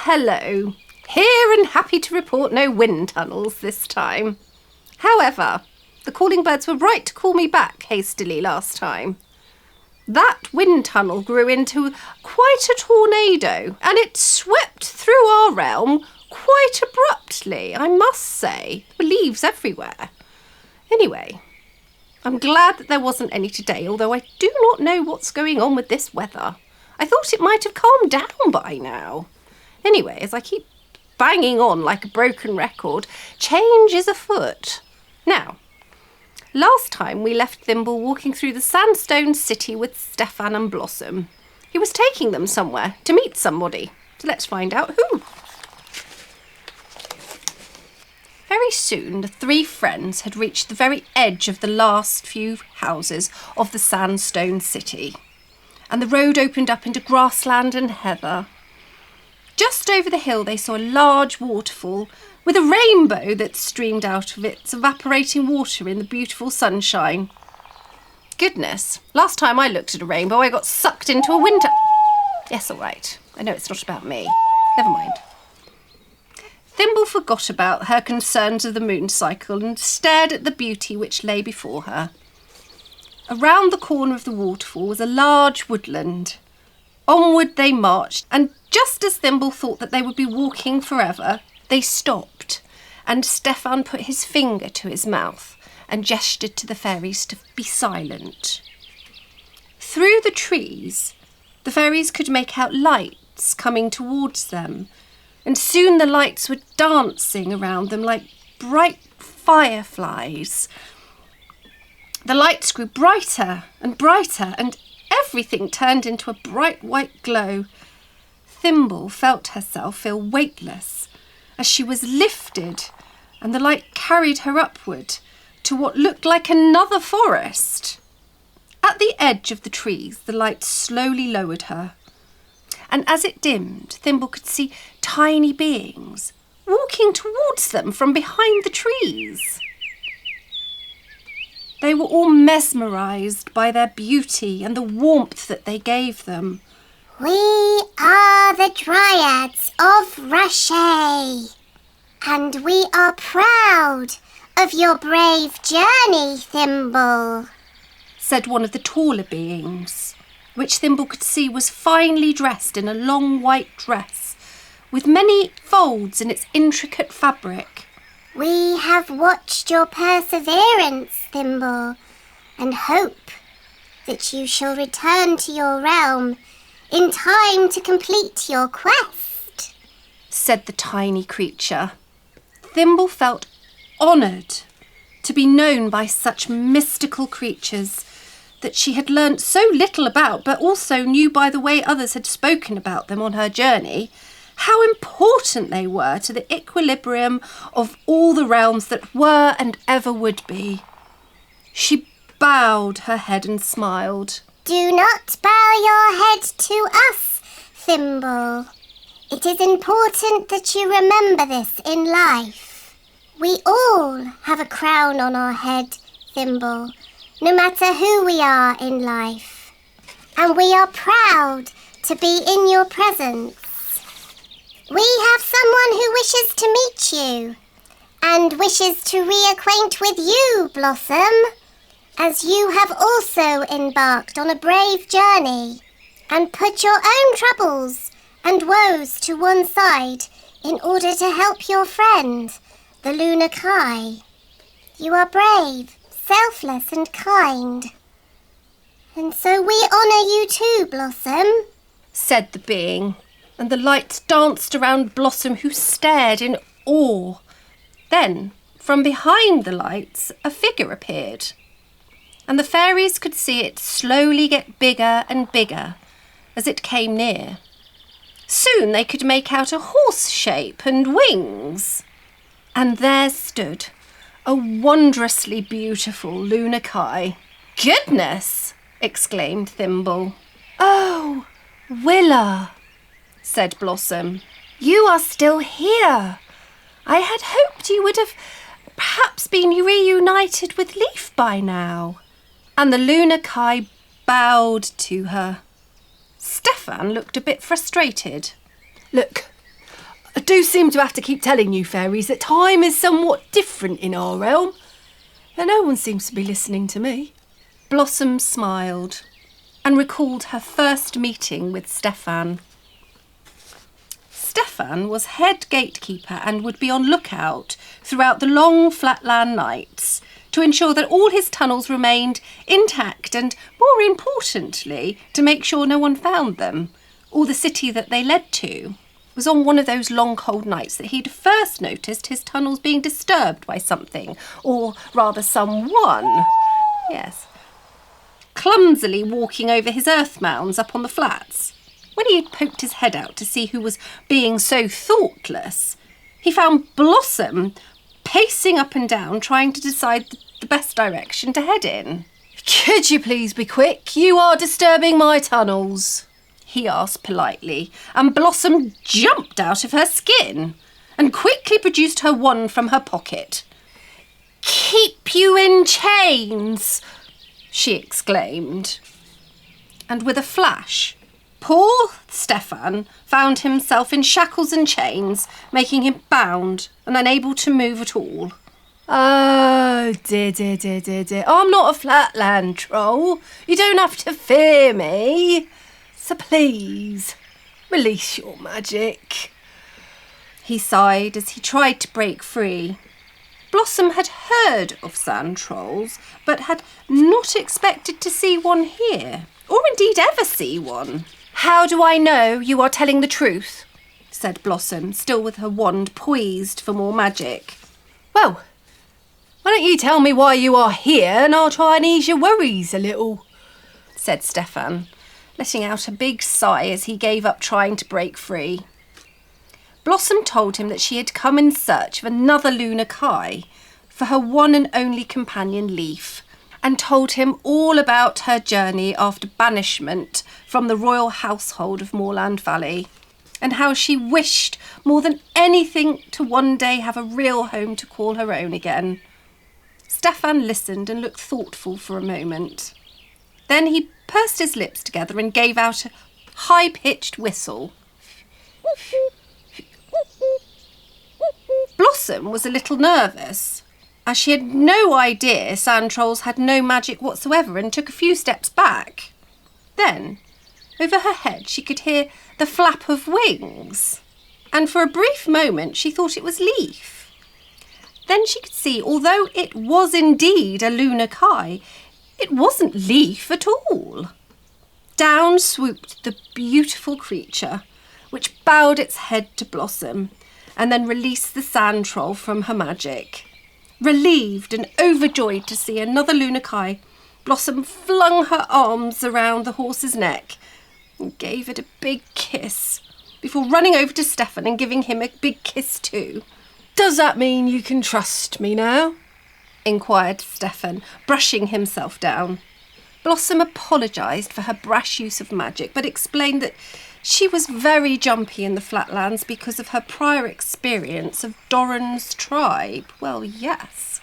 hello. Here and happy to report no wind tunnels this time. However, the calling birds were right to call me back hastily last time. That wind tunnel grew into quite a tornado, and it swept through our realm quite abruptly, I must say. There were leaves everywhere. Anyway, I'm glad that there wasn't any today, although I do not know what's going on with this weather. I thought it might have calmed down by now. Anyway, as I keep banging on like a broken record, change is afoot. Now, last time we left Thimble walking through the sandstone city with Stefan and Blossom. He was taking them somewhere to meet somebody. So let's find out who. Very soon, the three friends had reached the very edge of the last few houses of the sandstone city, and the road opened up into grassland and heather. Just over the hill they saw a large waterfall with a rainbow that streamed out of its evaporating water in the beautiful sunshine. Goodness, last time I looked at a rainbow I got sucked into a winter... Yes, all right. I know it's not about me. Never mind. Thimble forgot about her concerns of the moon cycle and stared at the beauty which lay before her. Around the corner of the waterfall was a large woodland. Onward they marched, and just as Thimble thought that they would be walking forever, they stopped, and Stefan put his finger to his mouth and gestured to the fairies to be silent. Through the trees, the fairies could make out lights coming towards them, and soon the lights were dancing around them like bright fireflies. The lights grew brighter and brighter, and everything turned into a bright white glow. Thimble felt herself feel weightless as she was lifted, and the light carried her upward to what looked like another forest. At the edge of the trees, the light slowly lowered her, and as it dimmed, Thimble could see tiny beings walking towards them from behind the trees. They were all mesmerised by their beauty and the warmth that they gave them. We are the Dryads of Rushay, and we are proud of your brave journey, Thimble, said one of the taller beings, which Thimble could see was finely dressed in a long white dress with many folds in its intricate fabric. We have watched your perseverance, Thimble, and hope that you shall return to your realm in time to complete your quest, said the tiny creature. Thimble felt honoured to be known by such mystical creatures that she had learnt so little about, but also knew by the way others had spoken about them on her journey, how important they were to the equilibrium of all the realms that were and ever would be. She bowed her head and smiled. Do not bow your head to us, Thimble. It is important that you remember this in life. We all have a crown on our head, Thimble, no matter who we are in life. And we are proud to be in your presence. We have someone who wishes to meet you and wishes to reacquaint with you, Blossom, as you have also embarked on a brave journey and put your own troubles and woes to one side in order to help your friend, the Lunar Kai. You are brave, selfless and kind. And so we honour you too, Blossom, said the being, and the lights danced around Blossom, who stared in awe. Then, from behind the lights, a figure appeared, and the fairies could see it slowly get bigger and bigger as it came near. Soon they could make out a horse shape and wings. And there stood a wondrously beautiful Lunar Kai. Goodness! Exclaimed Thimble. Oh, Willa, said Blossom. You are still here. I had hoped you would have perhaps been reunited with Leaf by now. And the Lunar Kai bowed to her. Stefan looked a bit frustrated. Look, do seem to have to keep telling you, fairies, that time is somewhat different in our realm. And no one seems to be listening to me. Blossom smiled and recalled her first meeting with Stefan. Stefan was head gatekeeper and would be on lookout throughout the long flatland nights to ensure that all his tunnels remained intact and, more importantly, to make sure no one found them or the city that they led to. It was on one of those long cold nights that he'd first noticed his tunnels being disturbed by something, or rather someone. Yes. Clumsily walking over his earth mounds up on the flats. When he had poked his head out to see who was being so thoughtless, he found Blossom pacing up and down, trying to decide the best direction to head in. Could you please be quick? You are disturbing my tunnels, he asked politely, and Blossom jumped out of her skin and quickly produced her wand from her pocket. "Keep you in chains!" she exclaimed. And with a flash, poor Stefan found himself in shackles and chains, making him bound and unable to move at all. Oh, dear. I'm not a flatland troll. You don't have to fear me. So please, release your magic. He sighed as he tried to break free. Blossom had heard of sand trolls, but had not expected to see one here, or indeed ever see one. "How do I know you are telling the truth?" said Blossom, still with her wand poised for more magic. "Well, why don't you tell me why you are here and I'll try and ease your worries a little," said Stefan, letting out a big sigh as he gave up trying to break free. Blossom told him that she had come in search of another lunar Kai for her one and only companion Leaf, and told him all about her journey after banishment from the royal household of Moorland Valley, and how she wished more than anything to one day have a real home to call her own again. Stefan listened and looked thoughtful for a moment. Then he pursed his lips together and gave out a high-pitched whistle. Blossom was a little nervous, as she had no idea sand trolls had no magic whatsoever, and took a few steps back. Then, over her head, she could hear the flap of wings, and for a brief moment she thought it was Leaf. Then she could see, although it was indeed a lunar Kai, it wasn't Leaf at all. Down swooped the beautiful creature, which bowed its head to Blossom, and then released the sand troll from her magic. Relieved and overjoyed to see another lunar Kai, Blossom flung her arms around the horse's neck and gave it a big kiss, before running over to Stefan and giving him a big kiss too. "Does that mean you can trust me now?" inquired Stefan, brushing himself down. Blossom apologised for her brash use of magic, but explained that she was very jumpy in the flatlands because of her prior experience of Doran's tribe. Well, yes.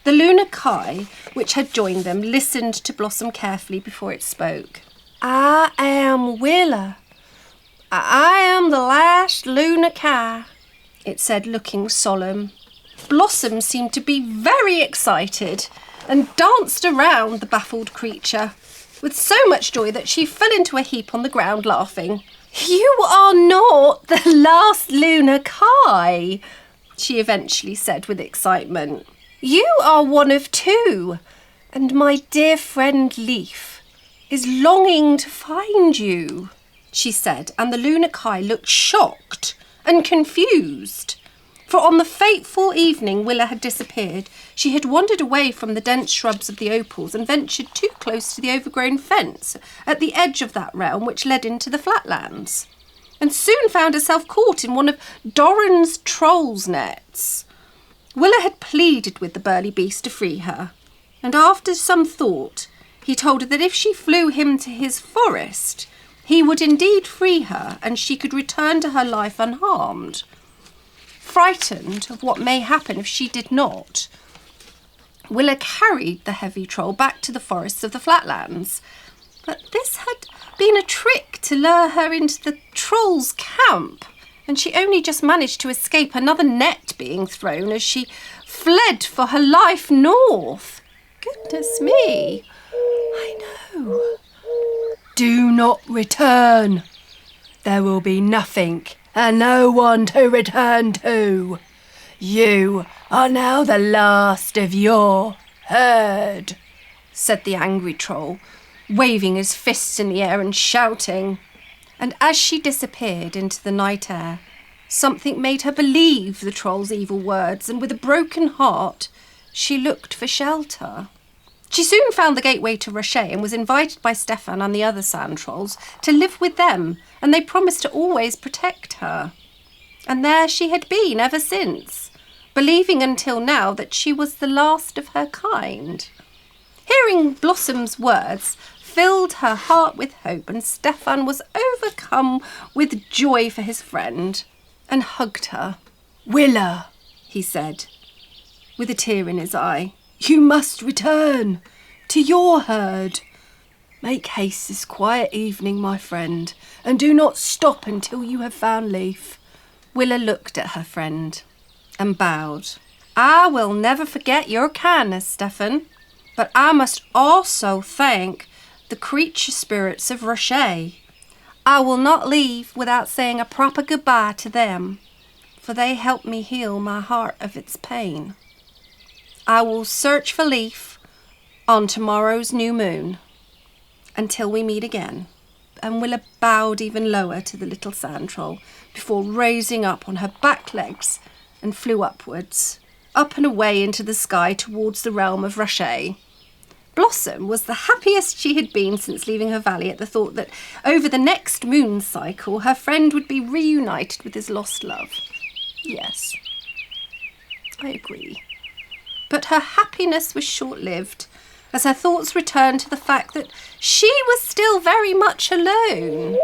The lunar Kai, which had joined them, listened to Blossom carefully before it spoke. "I am Willa. I am the last lunar Kai," it said, looking solemn. Blossom seemed to be very excited and danced around the baffled creature with so much joy that she fell into a heap on the ground laughing. "You are not the last lunar Kai," she eventually said with excitement. "You are one of two, and my dear friend Leaf is longing to find you," she said, and the lunar Kai looked shocked and confused. For on the fateful evening Willa had disappeared, she had wandered away from the dense shrubs of the opals and ventured too close to the overgrown fence at the edge of that realm which led into the flatlands, and soon found herself caught in one of Doran's trolls' nets. Willa had pleaded with the burly beast to free her, and after some thought, he told her that if she flew him to his forest, he would indeed free her and she could return to her life unharmed. Frightened of what may happen if she did not, Willa carried the heavy troll back to the forests of the flatlands. But this had been a trick to lure her into the troll's camp and she only just managed to escape another net being thrown as she fled for her life north. Goodness me, I know. Do not return. There will be nothing and no one to return to. You are now the last of your herd, said the angry troll, waving his fists in the air and shouting. And as she disappeared into the night air, something made her believe the troll's evil words, and with a broken heart, she looked for shelter. She soon found the gateway to Rocher and was invited by Stefan and the other sand trolls to live with them, and they promised to always protect her. And there she had been ever since, believing until now that she was the last of her kind. Hearing Blossom's words filled her heart with hope, and Stefan was overcome with joy for his friend and hugged her. Willa, he said, with a tear in his eye. You must return to your herd. Make haste this quiet evening, my friend, and do not stop until you have found Leaf. Willa looked at her friend and bowed. I will never forget your kindness, Stefan, but I must also thank the creature spirits of Rocher. I will not leave without saying a proper goodbye to them, for they helped me heal my heart of its pain. I will search for Leaf on tomorrow's new moon until we meet again. And Willa bowed even lower to the little sand troll before raising up on her back legs and flew upwards, up and away into the sky towards the realm of Rocher. Blossom was the happiest she had been since leaving her valley at the thought that over the next moon cycle her friend would be reunited with his lost love. Yes, I agree. But her happiness was short-lived, as her thoughts returned to the fact that she was still very much alone.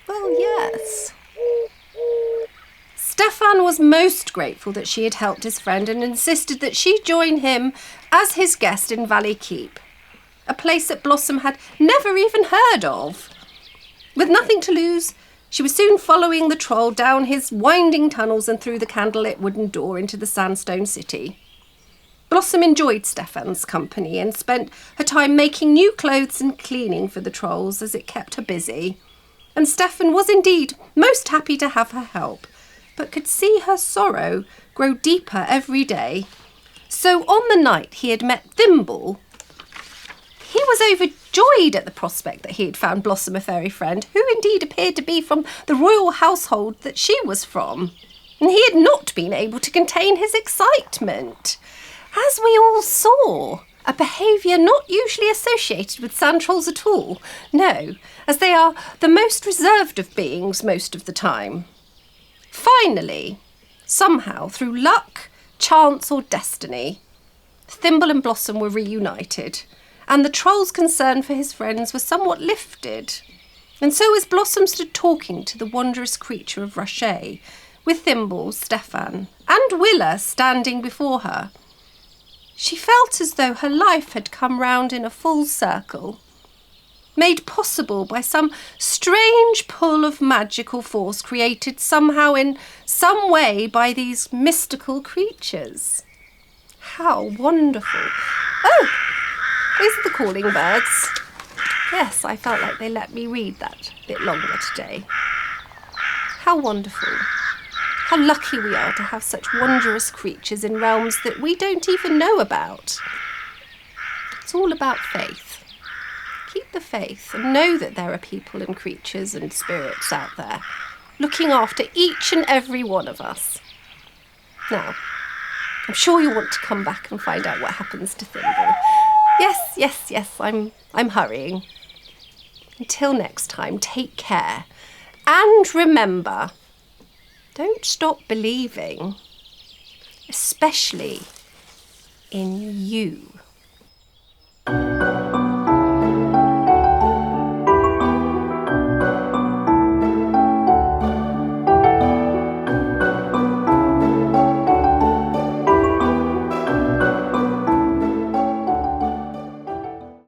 Well, yes. Stefan was most grateful that she had helped his friend and insisted that she join him as his guest in Valley Keep, a place that Blossom had never even heard of. With nothing to lose, she was soon following the troll down his winding tunnels and through the candlelit wooden door into the sandstone city. Blossom enjoyed Stefan's company and spent her time making new clothes and cleaning for the trolls as it kept her busy. And Stefan was indeed most happy to have her help, but could see her sorrow grow deeper every day. So on the night he had met Thimble, he was overjoyed at the prospect that he had found Blossom a fairy friend, who indeed appeared to be from the royal household that she was from. And he had not been able to contain his excitement, as we all saw, a behaviour not usually associated with sand trolls at all. No, as they are the most reserved of beings most of the time. Finally, somehow, through luck, chance or destiny, Thimble and Blossom were reunited, and the troll's concern for his friends was somewhat lifted. And so as Blossom stood talking to the wondrous creature of Rocher, with Thimble, Stefan, and Willa standing before her, she felt as though her life had come round in a full circle, made possible by some strange pull of magical force created somehow in some way by these mystical creatures. How wonderful. Oh, these are the calling birds. Yes, I felt like they let me read that bit longer today. How wonderful. How lucky we are to have such wondrous creatures in realms that we don't even know about. It's all about faith. Keep the faith and know that there are people and creatures and spirits out there looking after each and every one of us. Now, I'm sure you want to come back and find out what happens to Thimble. Yes, I'm hurrying. Until next time, take care. And remember, don't stop believing, especially in you.